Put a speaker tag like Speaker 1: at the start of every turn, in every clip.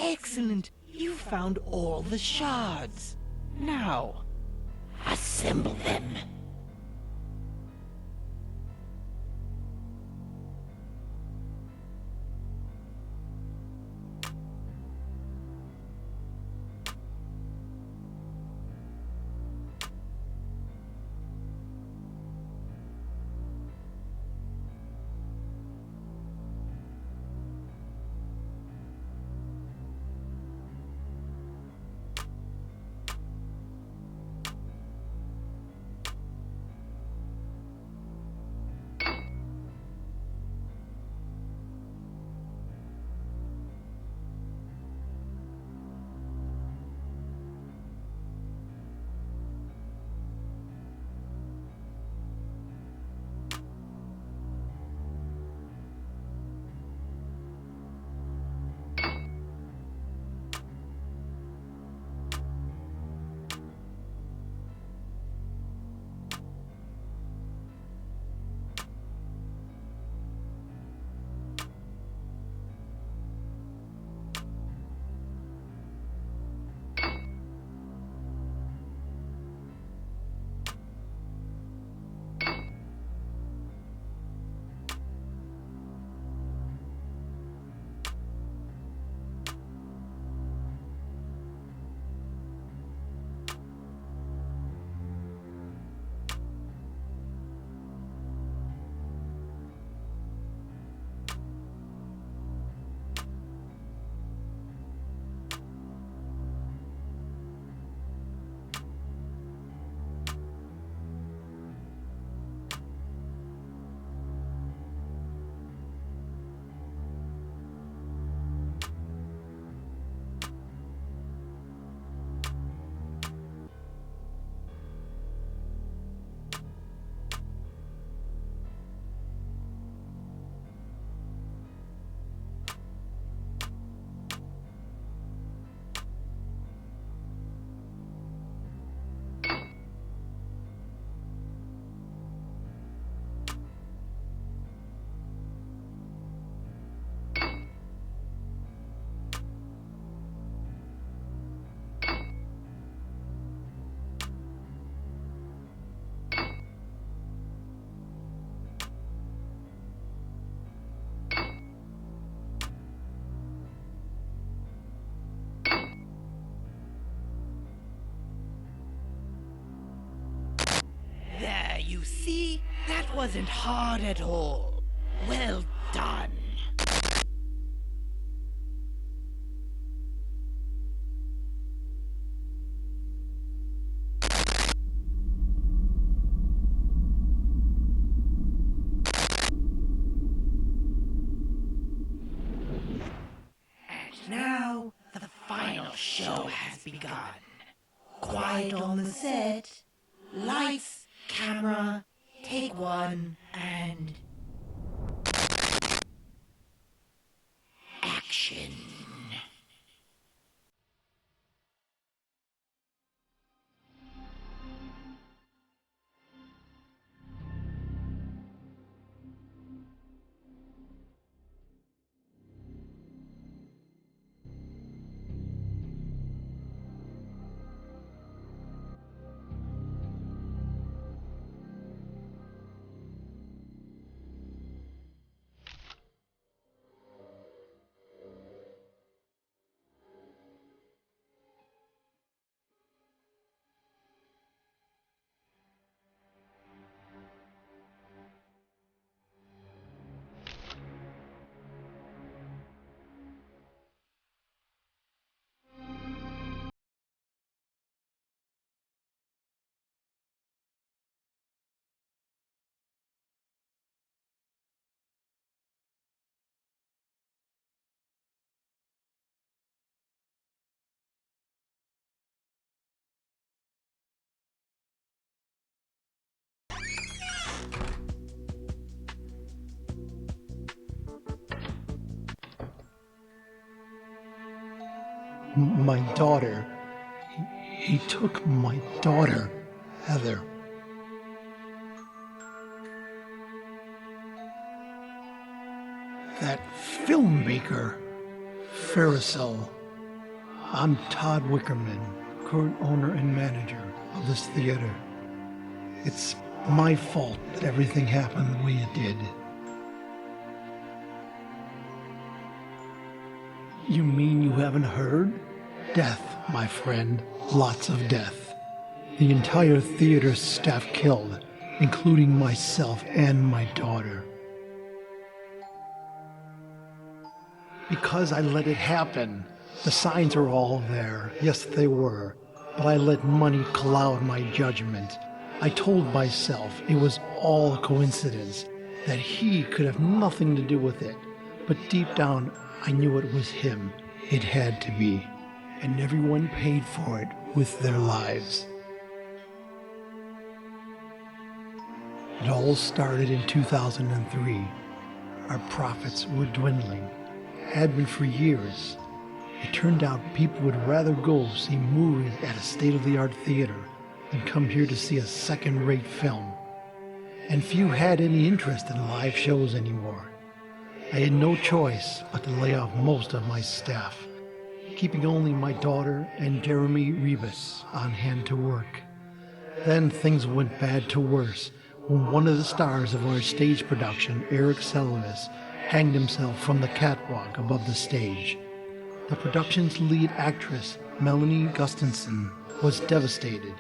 Speaker 1: Excellent. You found all the shards. Now, assemble them. You see, that wasn't hard at all. Well done. And now, the final show has begun. Quiet on the set. Lights. Camera, take one, and action.
Speaker 2: My daughter. He took my daughter, Heather. That filmmaker, Ferrisel, I'm Todd Wickerman, current owner and manager of this theater. It's my fault that everything happened the way it did. You mean you haven't heard? Death, my friend. Lots of death. The entire theater staff killed, including myself and my daughter. Because I let it happen. The signs are all there. Yes, they were. But I let money cloud my judgment. I told myself it was all a coincidence, that he could have nothing to do with it. But deep down, I knew it was him. It had to be. And everyone paid for it with their lives. It all started in 2003. Our profits were dwindling. Had been for years. It turned out people would rather go see movies at a state-of-the-art theater than come here to see a second-rate film. And few had any interest in live shows anymore. I had no choice but to lay off most of my staff, keeping only my daughter and Jeremy Rebus on hand to work. Then things went bad to worse when one of the stars of our stage production, Eric Selvis, hanged himself from the catwalk above the stage. The production's lead actress, Melanie Gustafson, was devastated.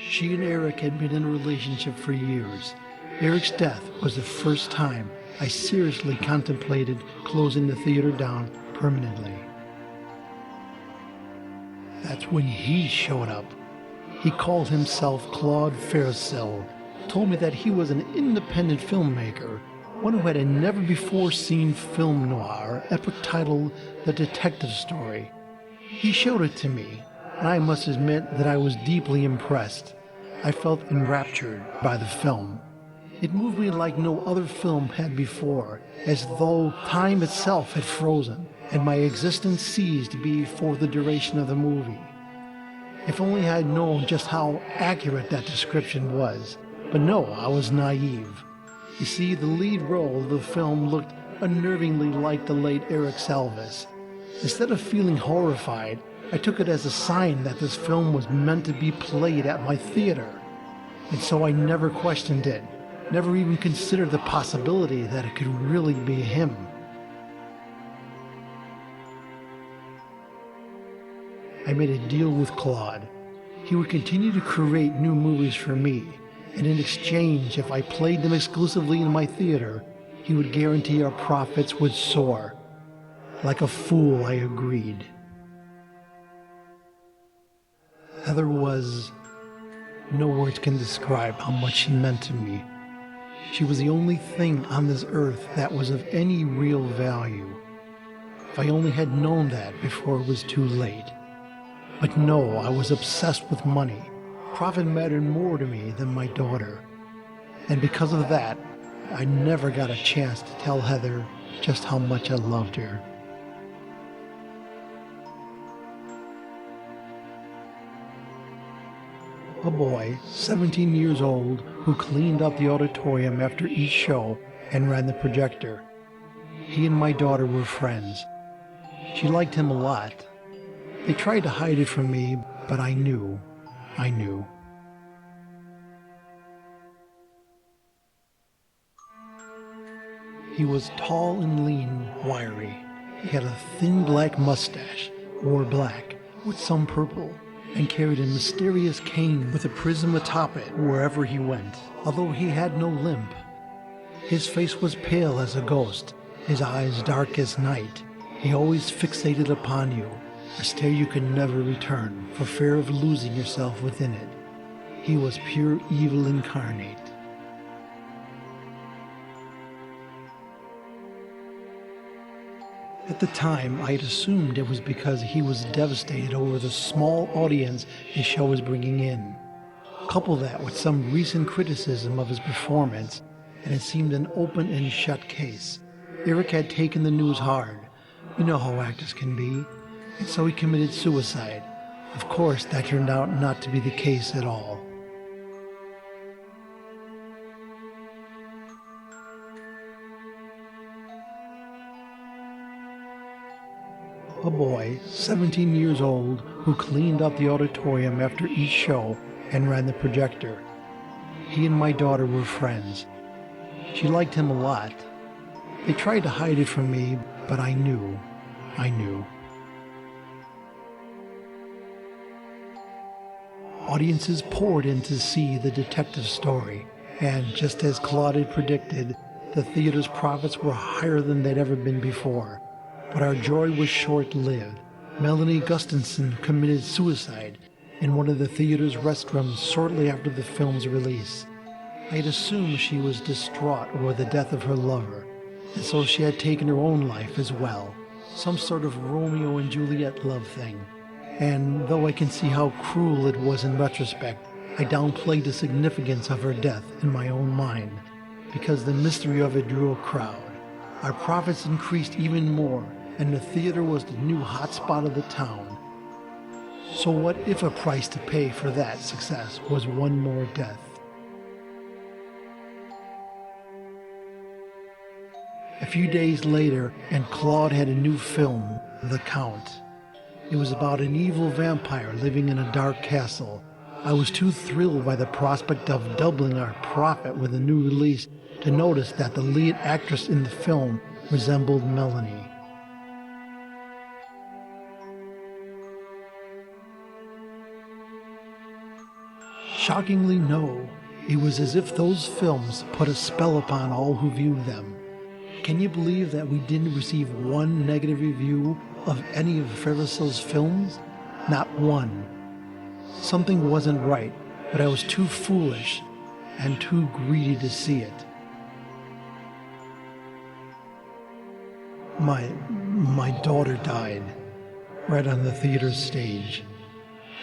Speaker 2: She and Eric had been in a relationship for years. Eric's death was the first time I seriously contemplated closing the theater down permanently. That's when he showed up. He called himself Claude Faircell, told me that he was an independent filmmaker, one who had a never-before-seen film noir epic titled The Detective Story. He showed it to me, and I must admit that I was deeply impressed. I felt enraptured by the film. It moved me like no other film had before, as though time itself had frozen, and my existence ceased to be for the duration of the movie. If only I had known just how accurate that description was. But no, I was naive. You see, the lead role of the film looked unnervingly like the late Eric Selvis. Instead of feeling horrified, I took it as a sign that this film was meant to be played at my theater. And so I never questioned it, never even considered the possibility that it could really be him. I made a deal with Claude. He would continue to create new movies for me, and in exchange, if I played them exclusively in my theater, he would guarantee our profits would soar. Like a fool, I agreed. Heather was... no words can describe how much she meant to me. She was the only thing on this earth that was of any real value. If I only had known that before it was too late. But no, I was obsessed with money. Profit mattered more to me than my daughter. And because of that, I never got a chance to tell Heather just how much I loved her. A boy, 17 years old, who cleaned up the auditorium after each show and ran the projector. He and my daughter were friends. She liked him a lot. They tried to hide it from me, but I knew. He was tall and lean, wiry. He had a thin black mustache, wore black, with some purple, and carried a mysterious cane with a prism atop it wherever he went, although he had no limp. His face was pale as a ghost, his eyes dark as night. He always fixated upon you, a stare you could never return, for fear of losing yourself within it. He was pure evil incarnate. At the time, I had assumed it was because he was devastated over the small audience his show was bringing in. Couple that with some recent criticism of his performance, and it seemed an open and shut case. Eric had taken the news hard. You know how actors can be. And so he committed suicide. Of course, that turned out not to be the case at all. a boy, 17 years old, who cleaned up the auditorium after each show and ran the projector. He and my daughter were friends. She liked him a lot. They tried to hide it from me, but I knew. Audiences poured in to see the detective story, and just as Claude had predicted, the theater's profits were higher than they'd ever been before. But our joy was short-lived. Melanie Gustafson committed suicide in one of the theater's restrooms shortly after the film's release. I had assumed she was distraught over the death of her lover, and so she had taken her own life as well, some sort of Romeo and Juliet love thing. And though I can see how cruel it was in retrospect, I downplayed the significance of her death in my own mind, because the mystery of it drew a crowd. Our profits increased even more, and the theater was the new hotspot of the town. So what if a price to pay for that success was one more death? A few days later, and Claude had a new film, The Count. It was about an evil vampire living in a dark castle. I was too thrilled by the prospect of doubling our profit with a new release to notice that the lead actress in the film resembled Melanie. Shockingly, no. It was as if those films put a spell upon all who viewed them. Can you believe that we didn't receive one negative review of any of Ferris's films? Not one. Something wasn't right, but I was too foolish and too greedy to see it. My daughter died right on the theater stage.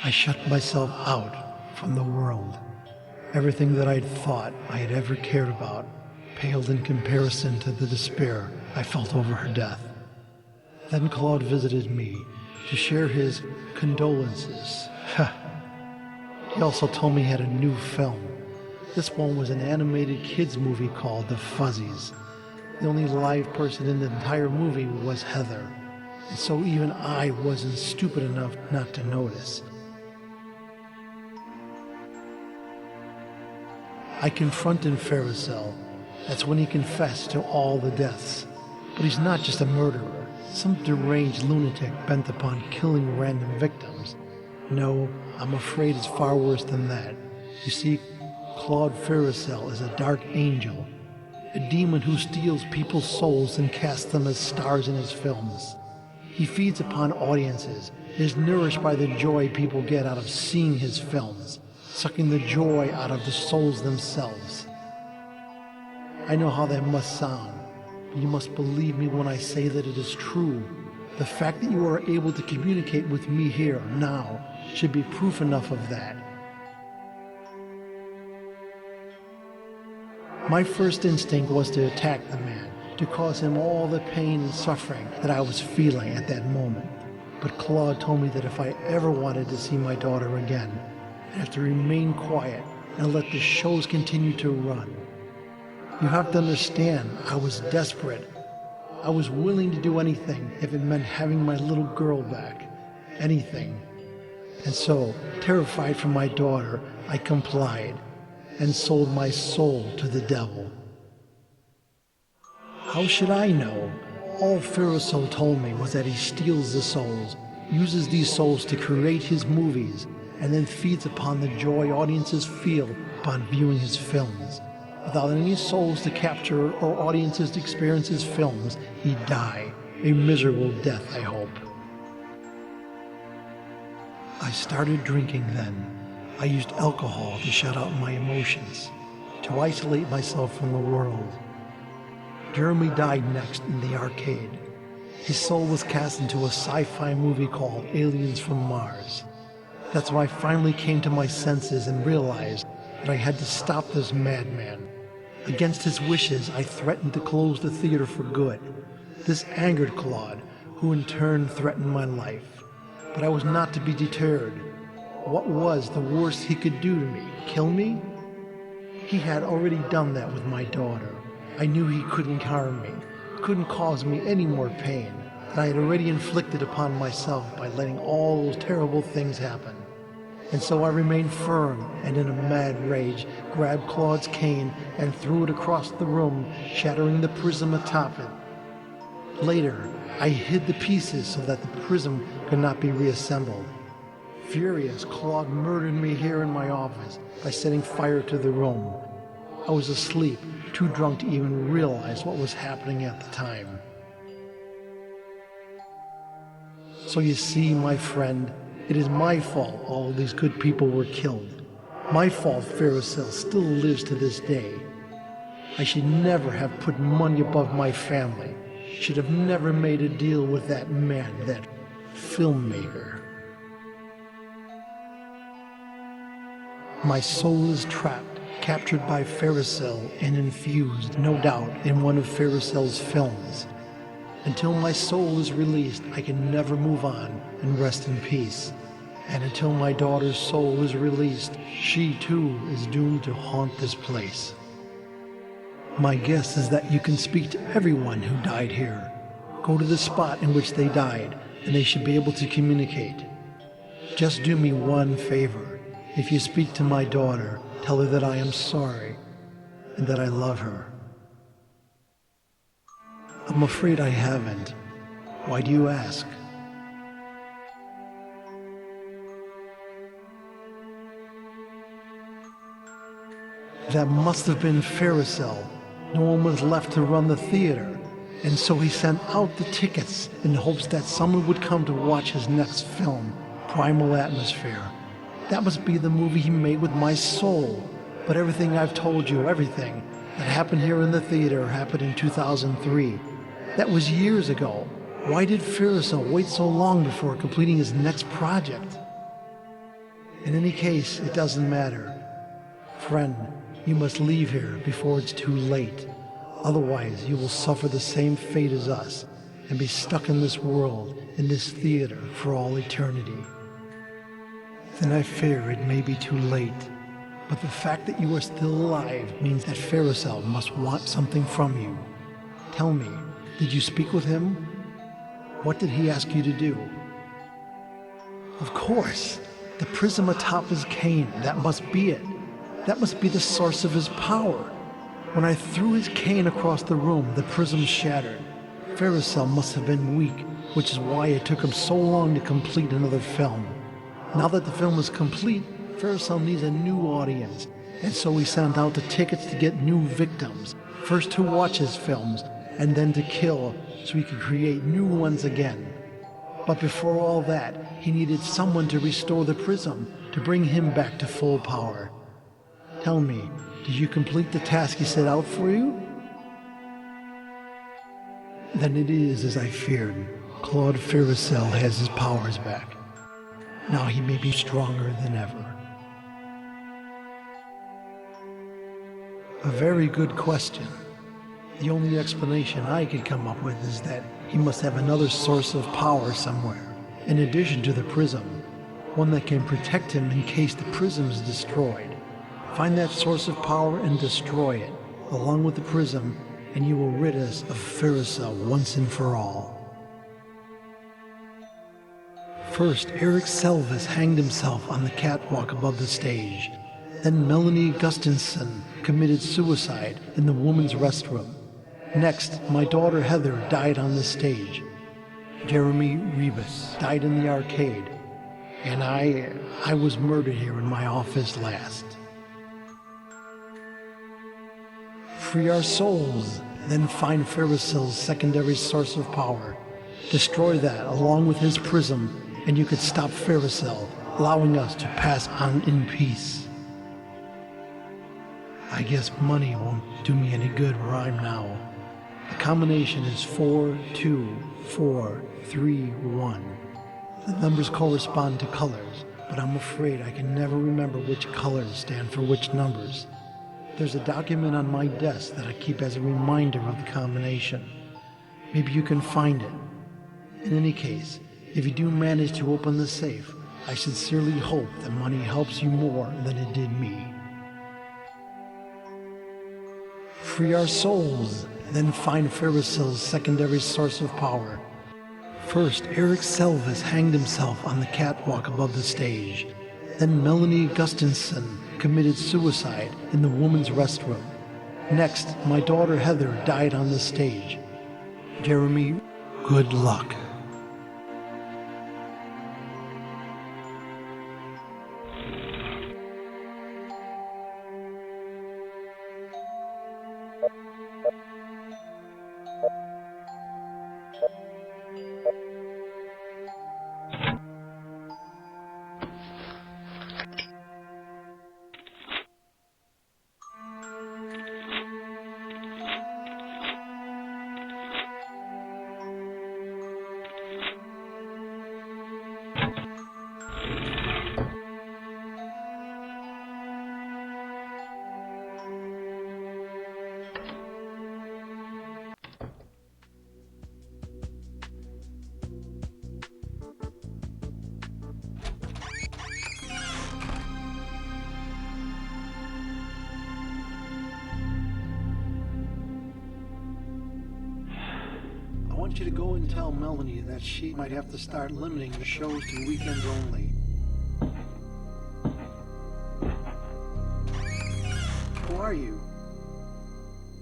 Speaker 2: I shut myself out from the world. Everything that I'd thought I had ever cared about paled in comparison to the despair I felt over her death. Then Claude visited me to share his condolences. He also told me he had a new film. This one was an animated kids movie called The Fuzzies. The only live person in the entire movie was Heather, and so even I wasn't stupid enough not to notice. I confronted Ferrisel. That's when he confessed to all the deaths. But he's not just a murderer, some deranged lunatic bent upon killing random victims. No, I'm afraid it's far worse than that. You see, Claude Ferrisel is a dark angel, a demon who steals people's souls and casts them as stars in his films. He feeds upon audiences, is nourished by the joy people get out of seeing his films, sucking the joy out of the souls themselves. I know how that must sound, but you must believe me when I say that it is true. The fact that you are able to communicate with me here, now, should be proof enough of that. My first instinct was to attack the man, to cause him all the pain and suffering that I was feeling at that moment. But Claude told me that if I ever wanted to see my daughter again, I'd have to remain quiet and let the shows continue to run. You have to understand, I was desperate. I was willing to do anything if it meant having my little girl back. Anything. And so, terrified for my daughter, I complied and sold my soul to the devil. How should I know? All Ferrisel told me was that he steals the souls, uses these souls to create his movies, and then feeds upon the joy audiences feel upon viewing his films. Without any souls to capture or audiences to experience his films, he'd die. A miserable death, I hope. I started drinking then. I used alcohol to shut out my emotions, to isolate myself from the world. Jeremy died next in the arcade. His soul was cast into a sci-fi movie called Aliens from Mars. That's when I finally came to my senses and realized that I had to stop this madman. Against his wishes, I threatened to close the theater for good. This angered Claude, who in turn threatened my life. But I was not to be deterred. What was the worst he could do to me? Kill me? He had already done that with my daughter. I knew he couldn't harm me, couldn't cause me any more pain. that I had already inflicted upon myself by letting all those terrible things happen. And so I remained firm and in a mad rage grabbed Claude's cane and threw it across the room, shattering the prism atop it. Later, I hid the pieces so that the prism could not be reassembled. Furious, Claude murdered me here in my office by setting fire to the room. I was asleep, too drunk to even realize what was happening at the time. So you see, my friend, it is my fault all these good people were killed. My fault Ferricel still lives to this day. I should never have put money above my family. Should have never made a deal with that man, that filmmaker. My soul is trapped, captured by Ferricel and infused, no doubt, in one of Ferricel's films. Until my soul is released, I can never move on and rest in peace. And until my daughter's soul is released, she too is doomed to haunt this place. My guess is that you can speak to everyone who died here. Go to the spot in which they died, and they should be able to communicate. Just do me one favor. If you speak to my daughter, tell her that I am sorry and that I love her. I'm afraid I haven't. Why do you ask? That must have been Ferricel. No one was left to run the theater, and so he sent out the tickets in hopes that someone would come to watch his next film, Primal Atmosphere. That must be the movie he made with my soul. But everything I've told you, everything that happened here in the theater happened in 2003. That was years ago. Why did Ferricel wait so long before completing his next project? In any case, it doesn't matter. Friend, you must leave here before it's too late. Otherwise, you will suffer the same fate as us and be stuck in this world, in this theater, for all eternity. Then I fear it may be too late. But the fact that you are still alive means that Ferricel must want something from you. Tell me, did you speak with him? What did he ask you to do? Of course, the prism atop his cane, that must be it. That must be the source of his power. When I threw his cane across the room, the prism shattered. Ferricel must have been weak, which is why it took him so long to complete another film. Now that the film is complete, Ferricel needs a new audience, and so he sent out the tickets to get new victims, first to watch his films, and then to kill, so he could create new ones again. But before all that, he needed someone to restore the prism, to bring him back to full power. Tell me, did you complete the task he set out for you? Then it is as I feared. Claude Ferricel has his powers back. Now he may be stronger than ever. A very good question. The only explanation I could come up with is that he must have another source of power somewhere, in addition to the prism, one that can protect him in case the prism is destroyed. Find that source of power and destroy it, along with the prism, and you will rid us of Ferricel once and for all. First, Eric Selvis hanged himself on the catwalk above the stage. Then Melanie Gustafson committed suicide in the women's restroom. Next, my daughter Heather died on the stage. Jeremy Rebus died in the arcade. And I was murdered here in my office last. Free our souls, then find Ferricel's secondary source of power. Destroy that along with his prism, and you could stop Ferricel, allowing us to pass on in peace. I guess money won't do me any good where I'm now. The combination is 42431. The numbers correspond to colors, but I'm afraid I can never remember which colors stand for which numbers. There's a document on my desk that I keep as a reminder of the combination. Maybe you can find it. In any case, if you do manage to open the safe, I sincerely hope that money helps you more than it did me. Free our souls, then find Ferricel's secondary source of power. First, Eric Selvis hanged himself on the catwalk above the stage. Then Melanie Gustafson committed suicide in the women's restroom. Next, my daughter Heather died on the stage. Jeremy, good luck. I want you to go and tell Melanie that she might have to start limiting the shows to weekends only. Who are you?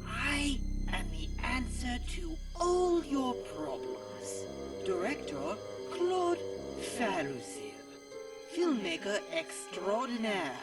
Speaker 1: I am the answer to all your problems. Director Claude Farousil. Filmmaker extraordinaire.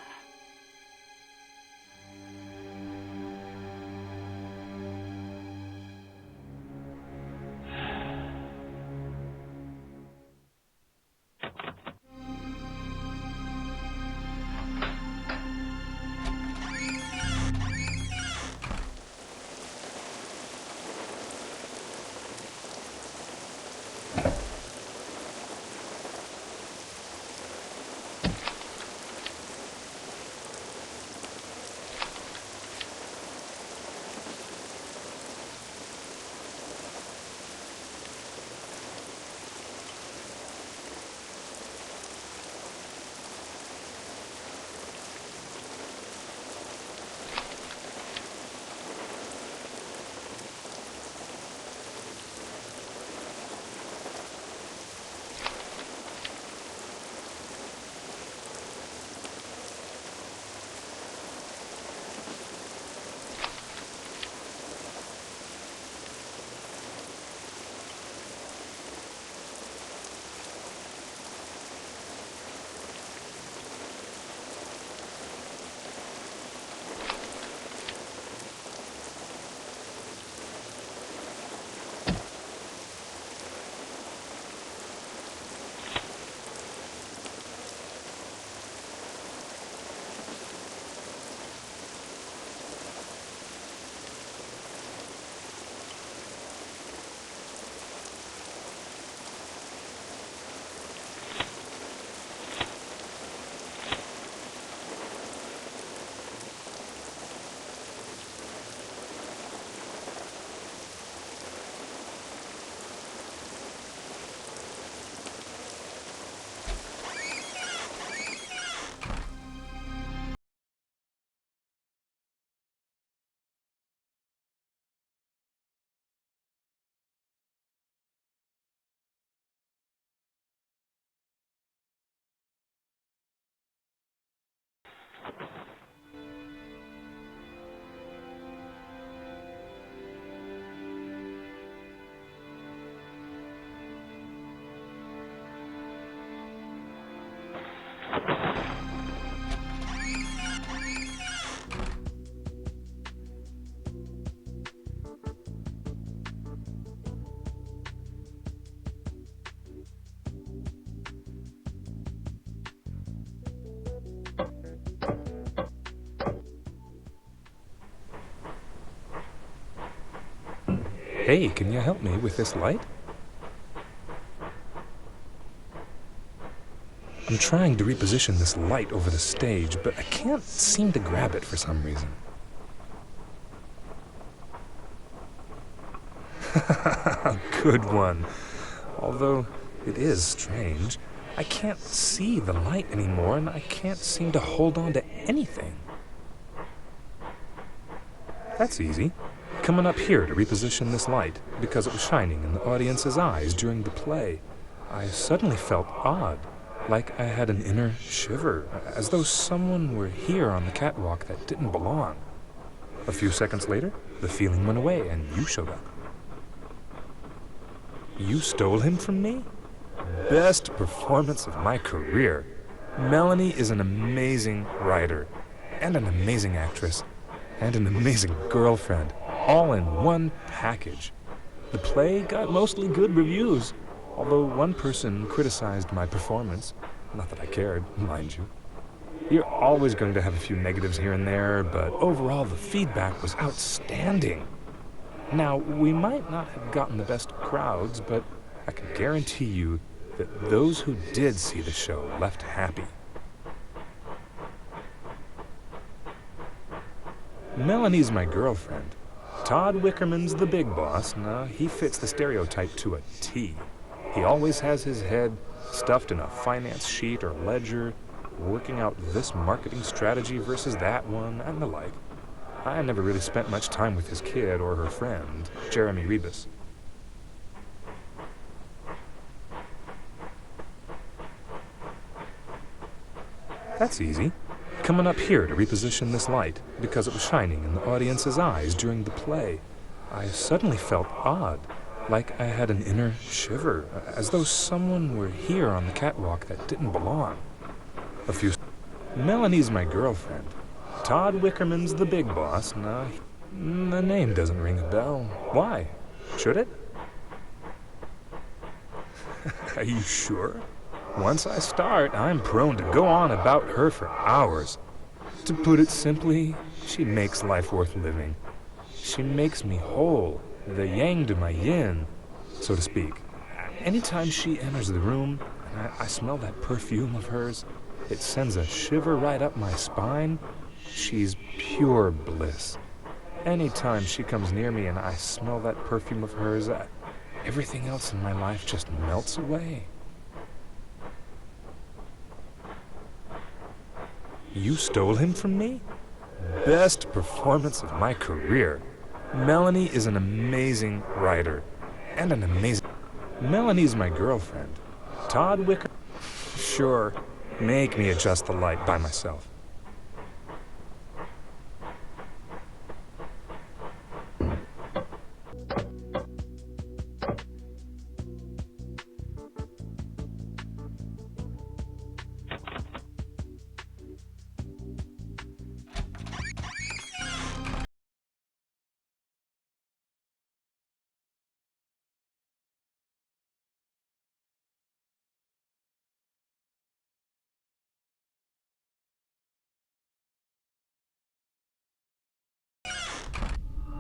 Speaker 3: Hey, can you help me with this light? I'm trying to reposition this light over the stage, but I can't seem to grab it for some reason. Good one. Although it is strange, I can't see the light anymore, and I can't seem to hold on to anything. That's easy. coming up here to reposition this light because it was shining in the audience's eyes during the play. I suddenly felt odd, like I had an inner shiver, as though someone were here on the catwalk that didn't belong. A few seconds later, the feeling went away and you showed up. You stole him from me? Best performance of my career. Melanie is an amazing writer, and an amazing actress, and an amazing girlfriend, all in one package. The play got mostly good reviews, although one person criticized my performance. Not that I cared, mind you. You're always going to have a few negatives here and there, but overall the feedback was outstanding. Now, we might not have gotten the best crowds, but I can guarantee you that those who did see the show left happy. Melanie's my girlfriend. Todd Wickerman's the big boss. Now, he fits the stereotype to a T. He always has his head stuffed in a finance sheet or ledger, working out this marketing strategy versus that one, and the like. I never really spent much time with his kid or her friend, Jeremy Rebus. That's easy. Coming up here to reposition this light because it was shining in the audience's eyes during the play. I suddenly felt odd, like I had an inner shiver, as though someone were here on the catwalk that didn't belong. Melanie's my girlfriend. Todd Wickerman's the big boss. Now, the name doesn't ring a bell. Why? Should it? Are you sure? Once I start, I'm prone to go on about her for hours. To put it simply, she makes life worth living. She makes me whole, the yang to my yin, so to speak. Anytime she enters the room, and I smell that perfume of hers, it sends a shiver right up my spine. She's pure bliss. Anytime she comes near me and I smell that perfume of hers, everything else in my life just melts away. You stole him from me? Best performance of my career. Melanie is an amazing writer, and an amazing... Melanie's my girlfriend. Todd Wicker... Sure, make me adjust the light by myself.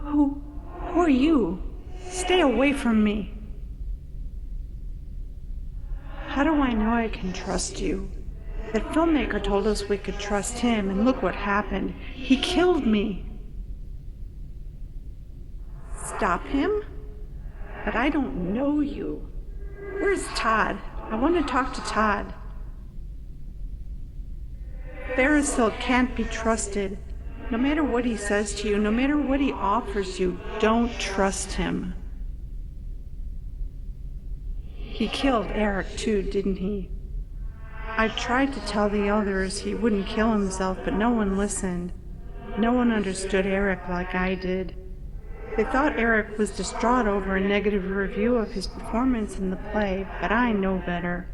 Speaker 4: Who are you? Stay away from me. How do I know I can trust you? That filmmaker told us we could trust him, and look what happened. He killed me. Stop him? But I don't know you. Where's Todd? I want to talk to Todd. Ferris can't be trusted. No matter what he says to you, no matter what he offers you, don't trust him. He killed Eric too, didn't he? I tried to tell the others he wouldn't kill himself, but no one listened. No one understood Eric like I did. They thought Eric was distraught over a negative review of his performance in the play, but I know better.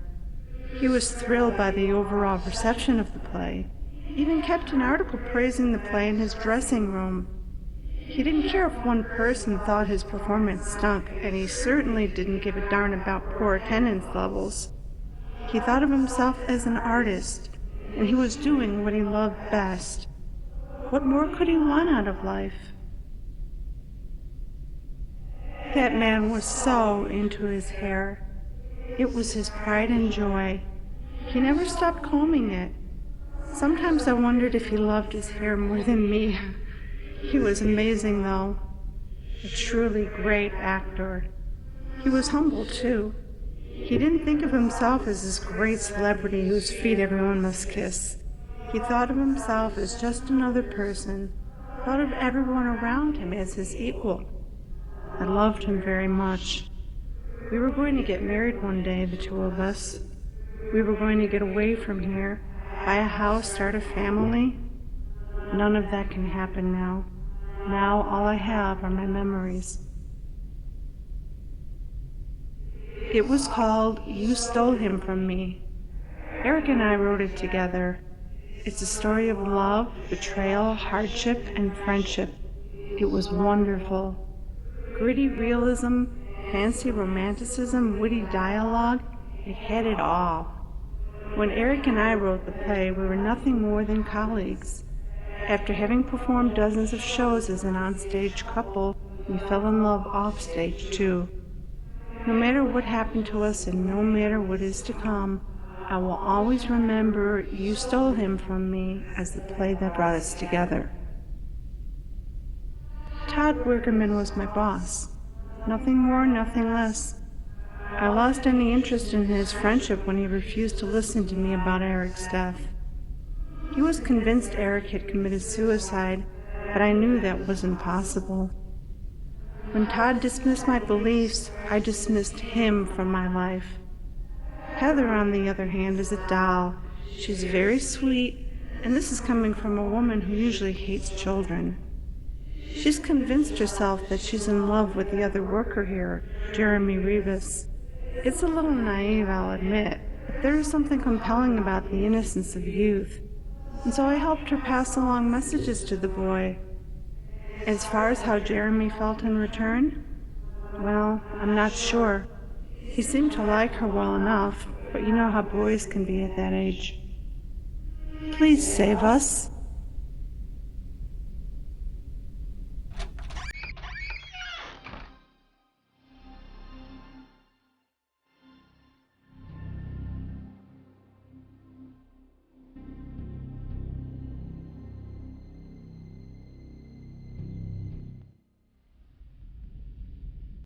Speaker 4: He was thrilled by the overall reception of the play. Even kept an article praising the play in his dressing room. He didn't care if one person thought his performance stunk, and he certainly didn't give a darn about poor attendance levels. He thought of himself as an artist, and he was doing what he loved best. What more could he want out of life? That man was so into his hair. It was his pride and joy. He never stopped combing it. Sometimes I wondered if he loved his hair more than me. He was amazing, though. A truly great actor. He was humble, too. He didn't think of himself as this great celebrity whose feet everyone must kiss. He thought of himself as just another person, thought of everyone around him as his equal. I loved him very much. We were going to get married one day, the two of us. We were going to get away from here, buy a house, start a family. None of that can happen now. Now all I have are my memories. It was called You Stole Him From Me. Eric and I wrote it together. It's a story of love, betrayal, hardship, and friendship. It was wonderful. Gritty realism, fancy romanticism, witty dialogue, it had it all. When Eric and I wrote the play, we were nothing more than colleagues. After having performed dozens of shows as an onstage couple, we fell in love offstage too. No matter what happened to us and no matter what is to come, I will always remember You Stole Him From Me as the play that brought us together. Todd Wickerman was my boss. Nothing more, nothing less. I lost any interest in his friendship when he refused to listen to me about Eric's death. He was convinced Eric had committed suicide, but I knew that wasn't possible. When Todd dismissed my beliefs, I dismissed him from my life. Heather, on the other hand, is a doll. She's very sweet, and this is coming from a woman who usually hates children. She's convinced herself that she's in love with the other worker here, Jeremy Rivas. It's a little naive, I'll admit, but there is something compelling about the innocence of youth, and so I helped her pass along messages to the boy. As far as how Jeremy felt in return, well, I'm not sure. He seemed to like her well enough, but you know how boys can be at that age. Please save us.